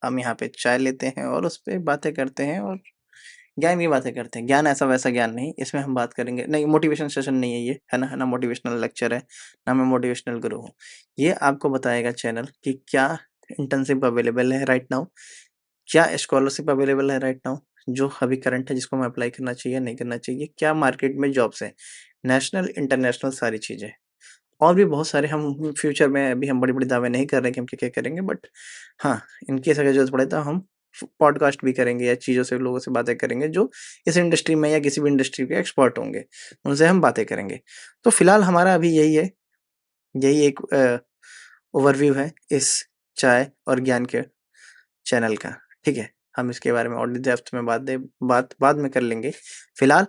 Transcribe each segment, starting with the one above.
हम यहाँ पे चाय लेते हैं और उस पे बातें करते हैं और ज्ञान की बातें करते हैं। ज्ञान ऐसा वैसा ज्ञान नहीं, इसमें हम बात करेंगे नहीं, मोटिवेशन सेशन नहीं है ये, है ना मोटिवेशनल लेक्चर है, ना मैं मोटिवेशनल गुरु हूँ। ये आपको बताएगा चैनल कि क्या इंटर्नशिप अवेलेबल है राइट नाउ, क्या स्कॉलरशिप अवेलेबल है राइट नाउ, जो अभी करंट है जिसको हमें अप्लाई करना चाहिए, नहीं करना चाहिए, क्या मार्केट में जॉब्स हैं, नेशनल, इंटरनेशनल सारी चीज़ें। और भी बहुत सारे हम फ्यूचर में अभी हम बड़े-बड़े दावे नहीं कर रहे कि हम क्या-क्या करेंगे बट हाँ, इन केस अगर ज़रूरत पड़े तो हम पॉडकास्ट भी करेंगे या चीज़ों से लोगों से बातें करेंगे जो इस इंडस्ट्री में या किसी भी इंडस्ट्री के एक्सपर्ट होंगे, उनसे हम बातें करेंगे। तो फिलहाल हमारा अभी यही है, यही एक ओवरव्यू है इस चाय और ज्ञान के चैनल का, ठीक है? हम इसके बारे में और डेप्थ में बात बाद में कर लेंगे। फिलहाल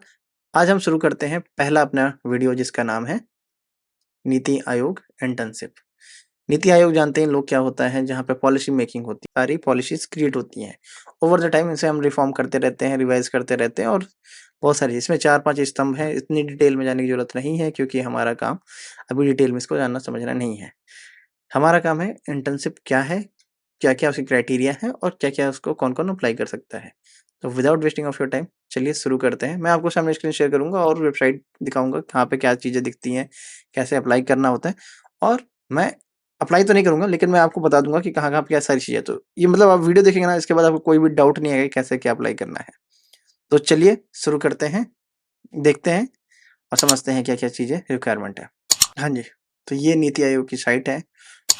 आज हम शुरू करते हैं पहला अपना वीडियो जिसका नाम है नीति आयोग इंटर्नशिप। नीति आयोग जानते हैं लोग क्या होता है, जहाँ पे पॉलिसी मेकिंग होती है, सारी पॉलिसीज़ क्रिएट होती हैं। ओवर द टाइम इसे हम रिफॉर्म करते रहते हैं, रिवाइज़ करते रहते हैं और बहुत सारी इसमें 4-5 स्तंभ हैं, इतनी डिटेल में जाने की ज़रूरत नहीं है क्योंकि हमारा काम अभी डिटेल में इसको जानना समझना नहीं है। हमारा काम है इंटर्नशिप क्या है, क्या-क्या उसकी क्राइटेरिया है और क्या-क्या उसको कौन-कौन अप्लाई कर सकता है। तो without wasting of your time चलिए शुरू करते हैं। मैं आपको सामने स्क्रीन शेयर करूँगा और वेबसाइट दिखाऊँगा कहाँ पे क्या चीज़ें दिखती हैं, कैसे अप्लाई करना होता है और मैं अप्लाई तो नहीं करूँगा लेकिन मैं आपको बता दूँगा कि कहाँ-कहाँ पे क्या सारी चीज़ें, तो ये मतलब आप वीडियो देखेंगे ना इसके बाद आपको कोई भी डाउट नहीं आएगा कि कैसे क्या अप्लाई करना है। तो चलिए शुरू करते हैं, देखते हैं और समझते हैं क्या-क्या चीज़ें रिक्वायरमेंट है। हाँ जी, तो ये नीति आयोग की साइट है,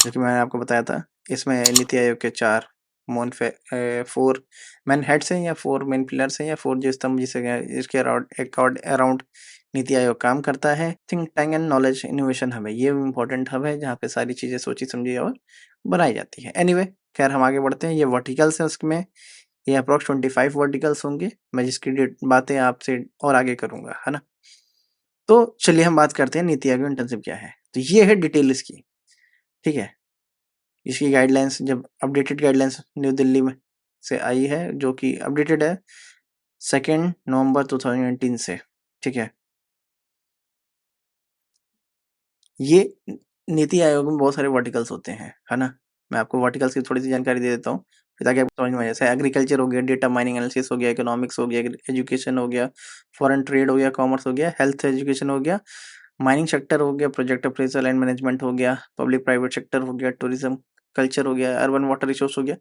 जो कि मैंने आपको बताया था। इसमें नीति आयोग के 4 4 मेन हेड्स हैं या 4 मेन पिलर्स हैं या 4 जो स्तंभ जिसे इसके अराउंड नीति आयोग काम करता है। Think tank and knowledge innovation hub है, ये इम्पोर्टेंट हब है जहाँ पे सारी चीज़ें सोची-समझी और बनाई जाती हैं। एनीवे खैर हम आगे बढ़ते हैं, ये वर्टिकल्स हैं उसमें, ये अप्रॉक्स 25 वर्टिकल्स होंगे। मैं जिसकी बातें आपसे और आगे करूँगा, है ना? तो चलिए हम बात करते हैं नीति आयोग इंटर्नशिप क्या है। तो ये है डिटेल इसकी, ठीक है? इसकी गाइडलाइंस जब अपडेटेड गाइडलाइंस न्यू दिल्ली में से आई है जो कि अपडेटेड है 2 नवंबर 2019 से, ठीक है? ये नीति आयोग में बहुत सारे वर्टिकल्स होते हैं, है ना? मैं आपको वर्टिकल्स की थोड़ी-सी जानकारी दे देता हूँ, ताकि आपको समझ में आ जाए। जैसे एग्रीकल्चर हो गया, डेटा माइनिंग एनालिसिस हो गया, इकोनॉमिक्स हो गया, एजुकेशन हो गया, फॉरेन ट्रेड हो गया, कॉमर्स हो गया, हेल्थ एजुकेशन हो गया, माइनिंग सेक्टर हो गया, प्रोजेक्ट अप्रेज़ल एंड मैनेजमेंट हो गया, पब्लिक प्राइवेट सेक्टर हो गया, टूरिज़्म कल्चर हो गया, अर्बन वाटर रिसोर्स हो गया।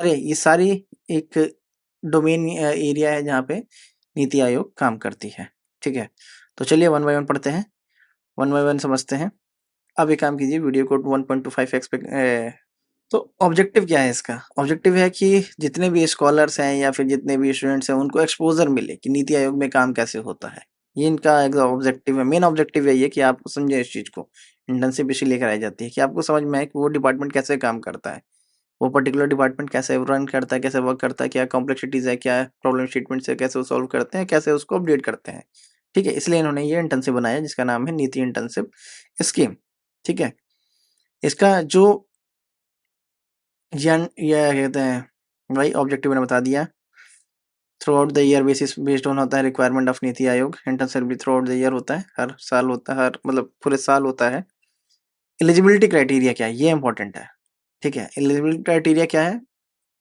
ये सारी एक डोमेन एरिया है जहाँ पे नीति आयोग काम करती है, ठीक है? तो चलिए वन बाय वन पढ़ते हैं, वन बाय वन समझते हैं। अब एक काम कीजिए वीडियो को 1.25 एक्स पे तो ऑब्जेक्टिव क्या है इसका? ऑब्जेक्टिव है कि जितने भी स्कॉलर्स हैं या फिर जितने भी स्टूडेंट्स हैं उनको एक्सपोज़र मिले कि नीति आयोग में काम कैसे होता है। ये इनका एक ऑब्जेक्टिव है, मेन ऑब्जेक्टिव यही है कि आप समझें इस चीज़ को। इंटर्नशिप इसीलिए कराई जाती है कि आपको समझ में आए कि वो डिपार्टमेंट कैसे काम करता है। वो पर्टिकुलर डिपार्टमेंट कैसे रन करता है, कैसे वर्क करता है, क्या कॉम्प्लेक्सिटीज़ है, क्या प्रॉब्लम स्टेटमेंट्स है, कैसे वो सॉल्व करते हैं, कैसे उसको अपडेट करते हैं। ठीक है? इसलिए इन्होंने ये इंटर्नशिप बनाया जिसका नाम है नीति इंटर्नशिप स्कीम। ठीक है? इसका जो ये कहते हैं, वही ऑब्जेक्टिव मैंने बता दिया। Through out the year based on होता है requirement of NITI Aayog. Internship भी थ्रू आउट द ईयर होता है, हर साल होता है, हर मतलब पूरे साल होता है। एलिजिबिलिटी क्राइटेरिया क्या है, ये इंपॉर्टेंट है। ठीक है? एलिजिबिलिटी क्राइटेरिया क्या है?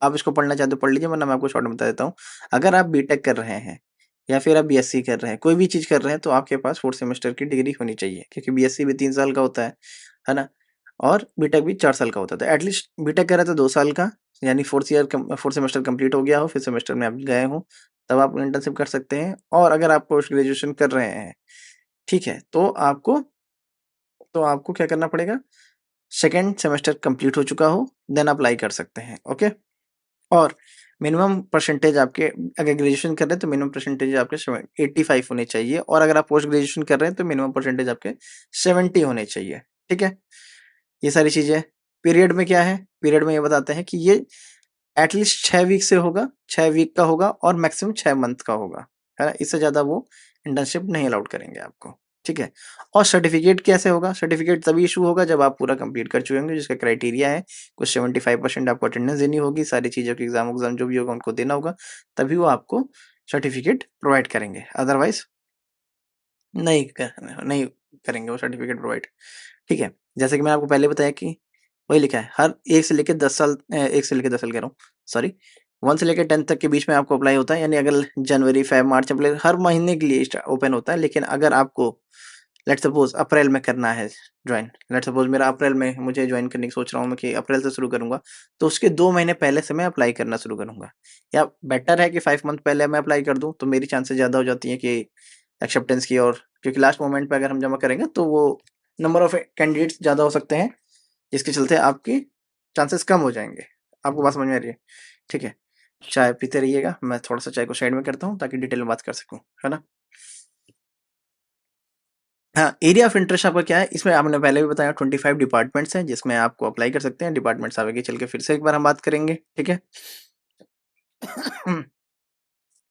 आप इसको पढ़ना चाहते हो पढ़ लीजिए, वरना मैं आपको शॉर्ट में बता देता हूँ। अगर आप बीटेक कर रहे हैं या फिर आप बीएससी कर रहे हैं, कोई भी चीज़ कर रहे हैं, तो आपके पास 4th सेमेस्टर की डिग्री होनी चाहिए, क्योंकि बीएससी भी 3 साल का होता है ना? और बीटेक भी 4 साल का होता है। तो एटलीस्ट बीटेक कर रहे हैं तो 2 साल का, यानी 4th सेमेस्टर कंप्लीट हो गया हो, 5th सेमेस्टर में आप गए हो, तब आप इंटर्नशिप कर सकते हैं। और अगर आप पोस्ट ग्रेजुएशन कर रहे हैं, ठीक है? तो आपको क्या करना पड़ेगा? 2nd सेमेस्टर कंप्लीट हो चुका हो, देन अप्लाई कर सकते हैं, ओके? और मिनिमम परसेंटेज आपके, अगर ग्रेजुएशन कर रहे हैं तो मिनिमम परसेंटेज आपके 85 होने चाहिए, और अगर आप पोस्ट ग्रेजुएशन कर रहे हैं तो मिनिमम परसेंटेज आपके 70 होने चाहिए, ठीक है? ये सारी चीज़ें। पीरियड में क्या है? पीरियड में ये बताते हैं कि ये एटलीस्ट 6 वीक से होगा, 6 वीक का होगा और मैक्सिमम 6 मंथ का होगा, है ना? इससे ज़्यादा वो इंटर्नशिप नहीं अलाउड करेंगे आपको, ठीक है? और सर्टिफिकेट कैसे होगा? सर्टिफिकेट तभी इश्यू होगा जब आप पूरा कंप्लीट कर चुके होंगे, जिसका क्राइटेरिया है कुछ 75% आपको अटेंडेंस देनी होगी, सारी चीज़ों की एग्ज़ाम जो भी होगा उनको देना होगा, तभी वो आपको सर्टिफिकेट प्रोवाइड करेंगे, अदरवाइज़ नहीं करेंगे वो सर्टिफिकेट प्रोवाइड, ठीक है? जैसे कि मैंने आपको पहले बताया कि वही लिखा है, हर 1 से लेके 10 साल 1 से लेके 10 साल कह रहा हूँ, सॉरी 1 से लेके 10 तक के बीच में आपको अप्लाई होता है, यानी अगर जनवरी, फ़ेब, मार्च, अप्रैल हर महीने के लिए ओपन होता है। लेकिन अगर आपको लेट्स सपोज़ अप्रैल में करना है जॉइन, लेट्स सपोज़ मेरा अप्रैल में मुझे जॉइन करने की सोच रहा हूँ मैं कि अप्रैल से शुरू करूँगा, तो उसके 2 महीने पहले से मैं अप्लाई करना शुरू करूँगा। या बेटर है कि 5 मंथ पहले मैं अप्लाई कर दूँ, तो मेरी चांसेस ज़्यादा हो जाती हैं कि एक्सेप्टेंस की, और क्योंकि लास्ट मोमेंट पे अगर हम जमा करेंगे तो वो नंबर ऑफ कैंडिडेट्स ज़्यादा हो सकते हैं, जिसके चलते आपकी चांसेस कम हो जाएँगे। आपको बात समझ में आ रही है? ठीक है। चाय पीते रहिएगा, मैं थोड़ा-सा चाय को साइड में करता हूँ ताकि डिटेल में बात कर सकूँ, है ना? हाँ, एरिया ऑफ इंटरेस्ट आपका क्या है? इसमें आपने पहले भी बताया 25 डिपार्टमेंट्स हैं जिसमें आपको अप्लाई कर सकते हैं। डिपार्टमेंट्स आगे चल के फिर से एक बार हम बात करेंगे, ठीक है?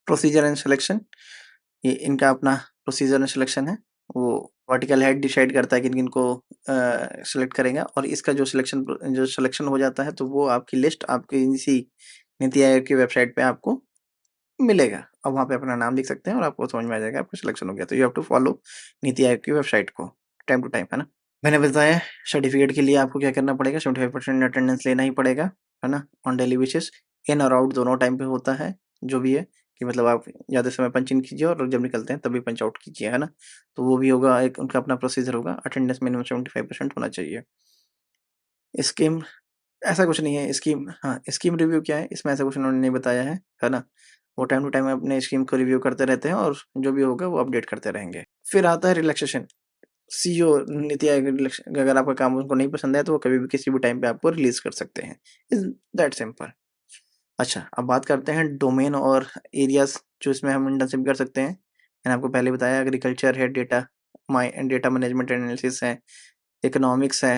प्रोसीजर एंड सिलेक्शन, ये इनका अपना प्रोसीजर एंड सिलेक्शन है। वो वर्टिकल हेड डिसाइड करता है कि किन-किन को सेलेक्ट करेगा, और इसका जो सिलेक्शन हो जाता है तो वो आपकी लिस्ट आपकी इसी नीति आयोग की वेबसाइट पे आपको मिलेगा। अब वहाँ पे अपना नाम लिख सकते हैं और आपको समझ में आ जाएगा आपका सिलेक्शन हो गया। तो you have to follow NITI Aayog की वेबसाइट को टाइम टू टाइम, है ना? मैंने बताया सर्टिफिकेट के लिए आपको क्या करना पड़ेगा, 75% अटेंडेंस लेना ही पड़ेगा, है ना? ऑन डेली बेसिस, इन और आउट दोनों टाइम पे होता है, जो भी है कि मतलब आप ज़्यादा समय पंच इन कीजिए और जब निकलते हैं तभी पंच आउट कीजिए, है ना? तो वो भी होगा, एक उनका अपना प्रोसीजर होगा, अटेंडेंस मिनिमम 75% होना चाहिए। स्कीम ऐसा कुछ नहीं है, स्कीम हाँ, स्कीम रिव्यू क्या है, इसमें ऐसा कुछ उन्होंने नहीं बताया है ना? वो टाइम टू टाइम अपने स्कीम को रिव्यू करते रहते हैं और जो भी होगा वो अपडेट करते रहेंगे। फिर आता है relaxation. CEO NITI Aayog relaxation, अगर आपका काम उनको नहीं पसंद है तो वो कभी भी किसी भी टाइम पे आपको रिलीज़ कर सकते हैं। Is that simple. अच्छा, अब बात करते हैं डोमेन और एरियाज़ जो इसमें हम इंटर्नशिप कर सकते हैं। मैंने आपको पहले बताया एग्रीकल्चर है, डेटा मैनेजमेंट एनालिसिस है, इकोनॉमिक्स है,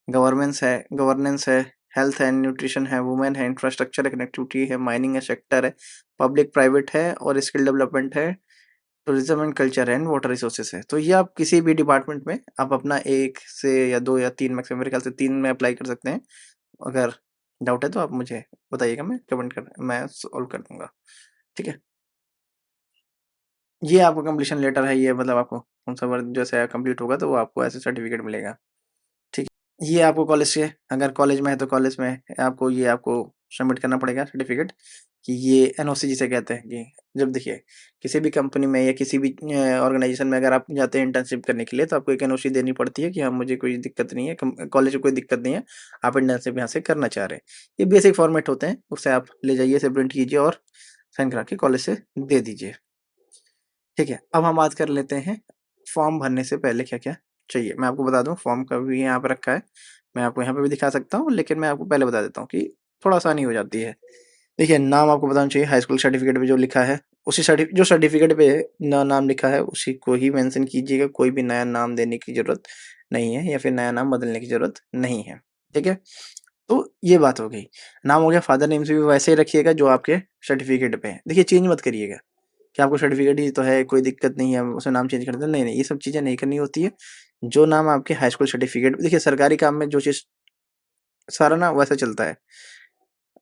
गवर्नेंस है, हेल्थ एंड न्यूट्रिशन है, वुमेन है, इंफ्रास्ट्रक्चर है, कनेक्टिविटी है, माइनिंग है, सेक्टर है, पब्लिक प्राइवेट है और स्किल डेवलपमेंट है, tourism and culture and water resources है। तो ये आप किसी भी डिपार्टमेंट में आप अपना 1 से या 2 या 3, मैक्सिमम मेरे ख्याल से 3 में अप्लाई कर सकते हैं। अगर डाउट है तो आप मुझे बताइएगा, मैं सॉल्व कर दूँगा। ठीक है? ये आपका कंप्लीशन लेटर है, ये मतलब आपको कौन-सा वर्क जैसे कंप्लीट होगा तो वो आपको ऐसे सर्टिफिकेट मिलेगा। ठीक है? ये आपको कॉलेज से, अगर कॉलेज में है तो कॉलेज में आपको सबमिट करना पड़ेगा सर्टिफिकेट, कि ये एनओसी जिसे कहते हैं, कि जब देखिए किसी भी कंपनी में या किसी भी ऑर्गेनाइजेशन में अगर आप जाते हैं इंटर्नशिप करने के लिए तो आपको एक एनओसी देनी पड़ती है कि हाँ, मुझे कोई दिक्कत नहीं है, कॉलेज में कोई दिक्कत नहीं है, आप इंटर्नशिप यहाँ से करना चाह रहे हैं। ये बेसिक फॉर्मेट होते हैं, उसे आप ले जाइए, इसे प्रिंट कीजिए और साइन करा के कॉलेज से दे दीजिए। ठीक है, अब हम बात कर लेते हैं फॉर्म भरने से पहले क्या-क्या चाहिए। मैं आपको बता दूँ, फॉर्म का भी यहाँ पे रखा है, मैं आपको यहाँ पे भी दिखा सकता हूँ, लेकिन मैं आपको पहले बता देता हूँ कि थोड़ा आसानी हो जाती है। देखिए, नाम आपको बताना चाहिए, हाई स्कूल सर्टिफिकेट पे जो लिखा है, उसी जो सर्टिफिकेट पे नाम लिखा है उसी को ही मेंशन कीजिएगा, कोई भी नया नाम देने की ज़रूरत नहीं है या फिर नया नाम बदलने की ज़रूरत नहीं है। ठीक है? तो ये बात हो गई। नाम हो गया, फादर नेम से भी वैसे ही रखिएगा जो आपके सर्टिफिकेट पे है। देखिए, चेंज मत करिएगा कि आपको सर्टिफिकेट ही तो है, कोई दिक्कत नहीं है, उसमें नाम चेंज कर दें, नहीं, नहीं, ये सब चीज़ें नहीं करनी होती है। जो नाम आपके हाई स्कूल सर्टिफिकेट, देखिए सरकारी काम में जो चीज़ सारा ना वैसा चलता है,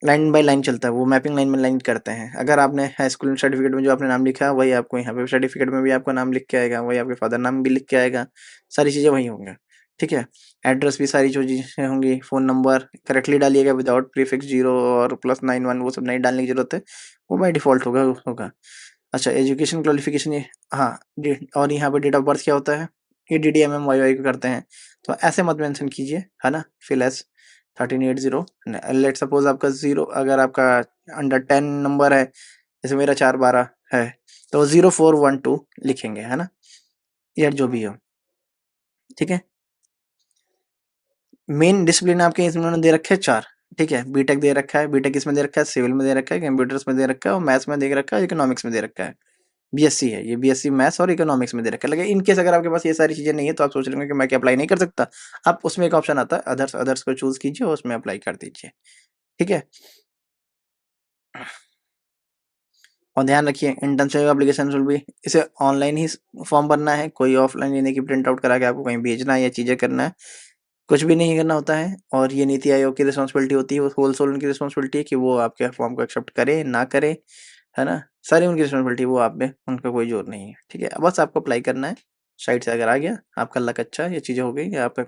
लाइन बाय लाइन चलता है, वो मैपिंग लाइन बाय लाइन करते हैं। अगर आपने हाई स्कूल सर्टिफिकेट में जो आपने नाम लिखा है, वही आपको यहाँ पे सर्टिफिकेट में भी आपका नाम लिख के आएगा, वही आपके फादर नाम भी लिख के आएगा, सारी चीज़ें वही होंगी, ठीक है? एड्रेस भी सारी जो चीज़ें होंगी, फ़ोन नंबर करेक्टली डालिएगा विदाउट प्रीफिक्स 0 और +91 वो सब नहीं डालने की ज़रूरत है, वो बाय डिफ़ॉल्ट होगा। अच्छा, एजुकेशन क्वालिफ़िकेशन ये, हाँ, डे और यहाँ पे डेट ऑफ बर्थ क्या होता है? ये डीडीएमएम वाई-वाई को करते हैं, तो ऐसे मत मेंशन कीजिए, है ना? फिल एज़ 1380 न लेट्स सपोज़ आपका 0, अगर आपका अंडर 10 नंबर है, जैसे मेरा 412 है, तो 0412 लिखेंगे, है ना? या जो भी हो, ठीक है? मेन डिसिप्लिन आपके इसमें उन्होंने दे रखे हैं 4, ठीक है? बीटेक दे रखा है, बीटेक किसमें दे रखा है? सिविल में दे रखा है, कंप्यूटर्स में दे रखा है और मैथ्स में दे रखा है, इकोनॉमिक्स में दे रखा है। बीएससी है ये, बीएससी मैथ्स और इकोनॉमिक्स में दे रखा है। लेकिन इन केस अगर आपके पास ये सारी चीज़ें नहीं है तो आप सोच रहे होंगे कि मैं क्या अप्लाई नहीं कर सकता? आप उसमें एक ऑप्शन आता है अदर्स, अदर्स को चूज़ कीजिए और उसमें अप्लाई कर दीजिए, ठीक है? और ध्यान रखिए, इंटर्नशिप एप्लीकेशन विल बी, इसे ऑनलाइन ही फॉर्म भरना है, कोई ऑफलाइन यानी कि प्रिंट आउट करा के आपको कहीं भेजना है या चीज़ें करना है, कुछ भी नहीं करना होता है। और ये नीति आयोग की रिस्पॉन्सिबिलिटी होती है, वो होल सोल उनकी रिस्पॉन्सिबिलिटी है कि वो आपके फॉर्म को एक्सेप्ट करे, ना करे, है ना? सारी उनकी रिस्पॉन्सिबिलिटी, वो आप पे उनका कोई ज़ोर नहीं है, ठीक है? बस आपको अप्लाई करना है, साइट से अगर आ गया, आपका लक अच्छा है, ये चीज़ें हो गई, या आपका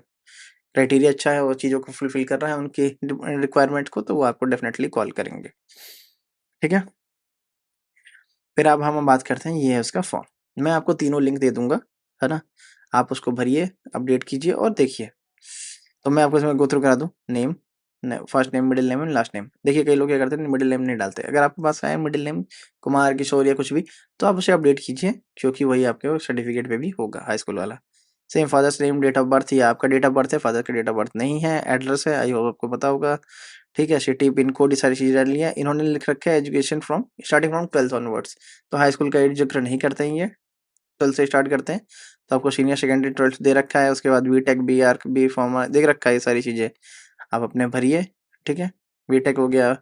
क्राइटेरिया अच्छा है, वो चीज़ों को फुलफ़िल कर रहा है उनकी रिक्वायरमेंट को, तो वो आपको डेफ़िनेटली कॉल करेंगे। ठीक है? फिर अब हम बात करते हैं, ये है उसका फॉर्म। मैं आपको तीनों लिंक दे दूँगा, है ना? आप उसको भरिए, अपडेट कीजिए और देखिए। तो मैं आपको इसमें गो थ्रू करा दूँ। नेम, न first name, middle name and last name. देखिए कई लोग क्या करते हैं, मिडल नेम नहीं डालते। अगर आपके पास है मिडल नेम कुमार, किशोर या कुछ भी, तो आप उसे अपडेट कीजिए, क्योंकि वही आपके वो सर्टिफ़िकेट पे भी होगा, हाई स्कूल वाला। Same father's name, date of birth, ये आपका डेट ऑफ बर्थ है, फादर का डेट ऑफ बर्थ नहीं है, एड्रेस है, आई होप आपको पता होगा। ठीक है? सिटी, पिन कोड, ये सारी चीज़ें डाल ली हैं। इन्होंने लिख रखा है education from starting from 12th onwards. तो हाई स्कूल का एज ज़िक्र नहीं करते हैं ये, 12th से स्टार्ट करते हैं। तो आपको सीनियर सेकेंडरी 12th दे रखा है, उसके बाद बीटेक, बीआर्क, बी फार्मा देख रखा है, ये सारी चीज़ें आप अपने भरिए। ठीक है? बीटेक हो गया,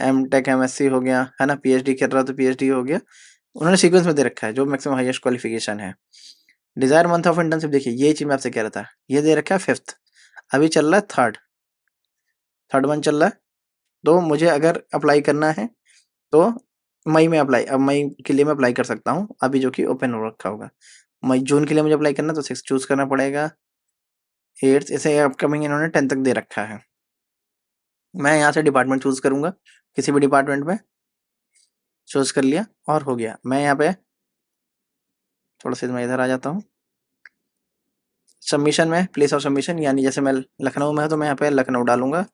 एमटेक, एमएससी हो गया, है ना? पीएचडी कर रहा हो तो पीएचडी हो गया। उन्होंने सीक्वेंस में दे रखा है, जो मैक्सिमम हाईएस्ट क्वालिफिकेशन है। डिज़ायर मंथ ऑफ इंटर्नशिप, देखिए ये चीज़ मैं आपसे कह रहा था, ये दे रखा है 5th, अभी चल रहा है 3rd मंथ चल रहा है। तो मुझे अगर अप्लाई करना है तो मई में अप्लाई, अब मई के लिए मैं अप्लाई कर सकता हूँ, अभी जो कि ओपन हो रखा होगा। मई जून के लिए मुझे अप्लाई करना है तो 6 चूज़ करना पड़ेगा, 8th ऐसे अपकमिंग इन्होंने 10th तक दे रखा है। मैं यहाँ से डिपार्टमेंट चूज़ करूँगा, किसी भी डिपार्टमेंट में चूज़ कर लिया और हो गया। मैं यहाँ पे थोड़ा-सा मैं इधर आ जाता हूँ। सबमिशन में प्लेस ऑफ सबमिशन, यानी जैसे मैं लखनऊ में हूँ तो मैं यहाँ पे लखनऊ डालूँगा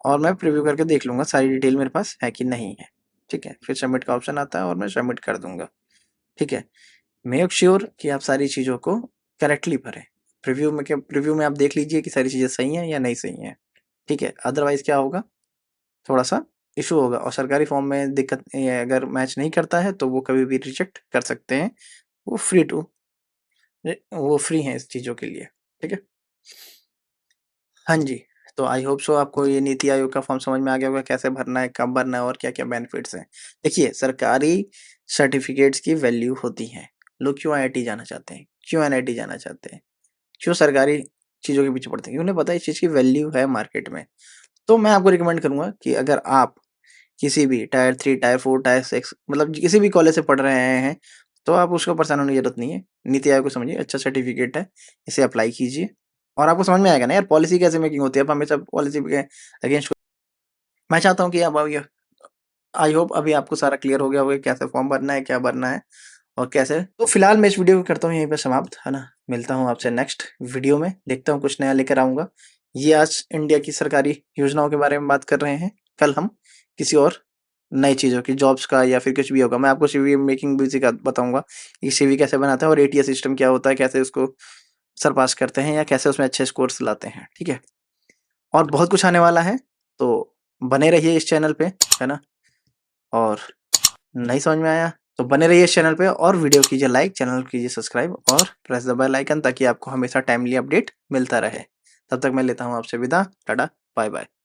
और मैं प्रीव्यू करके देख लूँगा सारी डिटेल मेरे पास है कि नहीं है। ठीक है? फिर सबमिट का ऑप्शन आता है और मैं सबमिट कर दूँगा। ठीक है? मेक श्योर कि आप सारी चीज़ों को करेक्टली भरें। प्रीव्यू में आप देख लीजिए कि सारी चीज़ें सही हैं या नहीं सही हैं। ठीक है? अदरवाइज़ क्या होगा, थोड़ा-सा इश्यू होगा और सरकारी फॉर्म में दिक्कत ये अगर मैच नहीं करता है तो वो कभी भी रिजेक्ट कर सकते हैं। वो फ्री हैं इस चीज़ों के लिए। ठीक है? हाँ जी, तो आई होप सो आपको ये नीति आयोग का फॉर्म समझ में आ गया होगा, कैसे भरना है, कब भरना है और क्या-क्या बेनिफिट्स हैं। देखिए, सरकारी सर्टिफ़िकेट्स की वैल्यू होती है। लोग क्यों आईआईटी जाना चाहते हैं? क्यों एनआईटी जाना चाहते हैं? क्यों सरकारी चीज़ों के पीछे पड़ते हैं? क्योंकि उन्हें पता है इस चीज़ की वैल्यू है मार्केट में। तो मैं आपको रिकमेंड करूँगा कि अगर आप किसी भी टायर 3, टायर 4, टायर 6 मतलब किसी भी कॉलेज से पढ़ रहे हैं, तो आप उसको परेशान होने की ज़रूरत नहीं है। नीति आयोग को समझिए, अच्छा सर्टिफ़िकेट है, इसे अप्लाई कीजिए और आपको समझ में आएगा ना यार पॉलिसी कैसे मेकिंग होती है। आप हमेशा पॉलिसी के अगेंस्ट, मैं चाहता हूँ कि अब ये आई होप अभी आपको सारा क्लियर हो गया होगा, कैसे फॉर्म भरना है, क्या भरना है और कैसे। तो फिलहाल मैं इस वीडियो को करता हूँ यहीं पे समाप्त, है ना? मिलता हूँ आपसे नेक्स्ट वीडियो में, देखता हूँ कुछ नया लेकर आऊँगा। ये आज इंडिया की सरकारी योजनाओं के बारे में बात कर रहे हैं, कल हम किसी और नई चीज़ों की, जॉब्स का या फिर कुछ भी होगा। मैं आपको सीवी मेकिंग भी सिखा बताऊँगा कि सीवी कैसे बनाते हैं और एटीएस सिस्टम क्या होता है, कैसे उसको सरपास करते हैं या कैसे उसमें अच्छे स्कोर्स लाते हैं, ठीक है? और बहुत कुछ आने वाला है, तो बने रहिए इस चैनल पे, है ना? और नहीं समझ में आया तो बने रहिए इस चैनल पे और वीडियो कीजिए लाइक, चैनल कीजिए सब्सक्राइब और प्रेस द बेल आइकन ताकि आपको हमेशा टाइमली अपडेट मिलता रहे। तब तक मैं लेता हूँ आपसे विदा। Tata, bye bye.